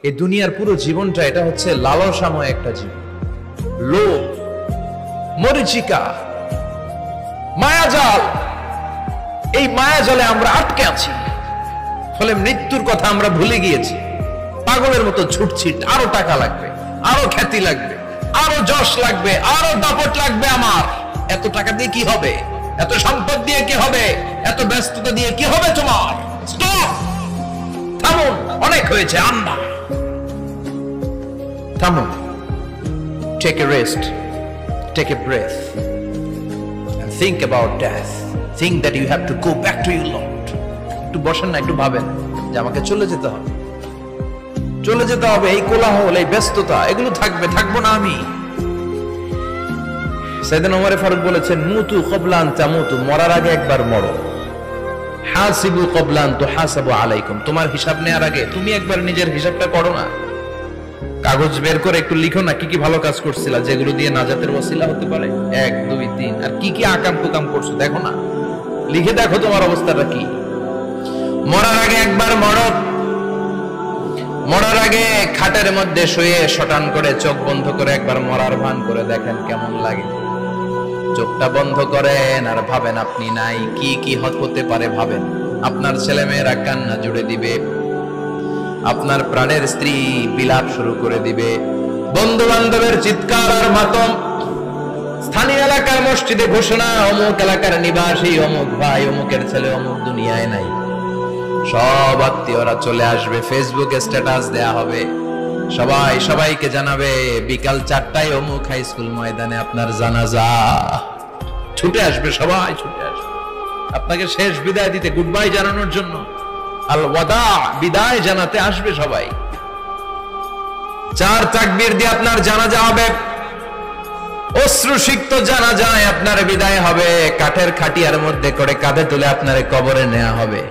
এই দুনিয়ার পুরো জীবনটা এটা হচ্ছে লালসাময় একটা জীবন, লোভ, মরিচিকা, মায়াজাল। এই মায়াজালে আমরা আটকে আছি, ফলে মৃত্যুর কথা আমরা ভুলে গিয়েছি। পাগলের মতো ছুটছি, আরো টাকা লাগবে, আরো খ্যাতি লাগবে, আরো যশ লাগবে, আরো দাপট লাগবে। আমার এত টাকা দিয়ে কি হবে, এত সম্পদ দিয়ে কি হবে, এত ব্যস্ততা দিয়ে কি হবে তোমার? স্টপ, থামুন, অনেক হয়েছে। আন্না, থামুন, take a rest, take a breath and think about death. Think that you have to go back to your Lord. একটু বসেন না, একটু ভাবেন যে আমাকে চলে যেতে হবে, চলে যেতে হবে। এই কোলাহল, এই ব্যস্ততা, এগুলো থাকবে, থাকবো না আমি। সাইয়েদনা ওমর ফারুক বলেছেন, মুতু ক্বাবলা আন তামুতু, মরার আগে একবার মরো। হাসিবু ক্বাবলা আন তুহাসাবু আলাইকুম, তোমার হিসাব নেওয়ার আগে তুমি একবার নিজের হিসাবটা করো না। কাগজ বের করে একটু লিখো না কি কি ভালো কাজ করছিলা, যেগুলো দিয়ে নাজাতের ওসিলা হতে পারে। 1 2 3, আর কি কি আকাম কুকাম করছো দেখো না, লিখে দেখো তোমার অবস্থাটা কি। মরার আগে একবার মরো। মরার আগে খাটের মধ্যে শুয়ে শটান করে চোখ বন্ধ করে একবার মরার ভান করে দেখেন কেমন লাগে। চোখটা বন্ধ করেন আর ভাবেন আপনি নাই, কি কি হতে পারে ভাবেন। আপনার ছেলে মেয়েরা কান্না জুড়ে দিবে, আপনার প্রাণের স্ত্রী বিলাপ শুরু করে দিবে, বন্ধু বান্ধবের চিৎকার আর মাতম, স্থানীয় এলাকার মসজিদে ঘোষণা, অমুক এলাকার নিবাসী অমুক ভাই অমুকের ছেলে অমুক দুনিয়ায় নাই। সব আত্মীয়রা চলে আসবে, ফেসবুকে স্ট্যাটাস দেয়া হবে, সবাই সবাইকে জানাবে বিকাল 4টায় অমুক হাই স্কুল ময়দানে আপনার জানাজা। ছুটে আসবে, সবাই ছুটে আসবে আপনাকে শেষ বিদায় দিতে, গুড বাই জানানোর জন্য, আল ওয়াদা, বিদায় জানাতে আসবে সবাই। 4 তাকবীর দিয়ে আপনার জানাজা হবে, অশ্রুসিক্ত জানাজায় আপনার বিদায় হবে। কাঠের খাটিয়ার মধ্যে করে কাঁধে তুলে আপনার কবরে নেওয়া হবে।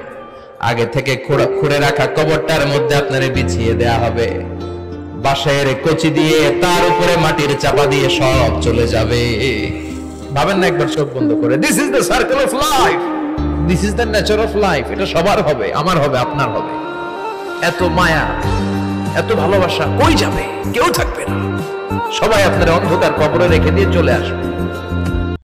আগে থেকে খুঁড়ে রাখা কবরটার মধ্যে আপনারে বিছিয়ে দেয়া হবে। বাঁশের কচি দিয়ে তার উপরে মাটির চাপা দিয়ে সব চলে যাবে। ভাবেন না একবার চোখ বন্ধ করে, this is the circle of life, this is the nature of life. এটা সবার হবে, আমার হবে, আপনার হবে। এত মায়া, এত ভালোবাসা কই যাবে? কেউ থাকবে না, সবাই আপনার অন্ধকার কবরে রেখে দিয়ে চলে আসবে।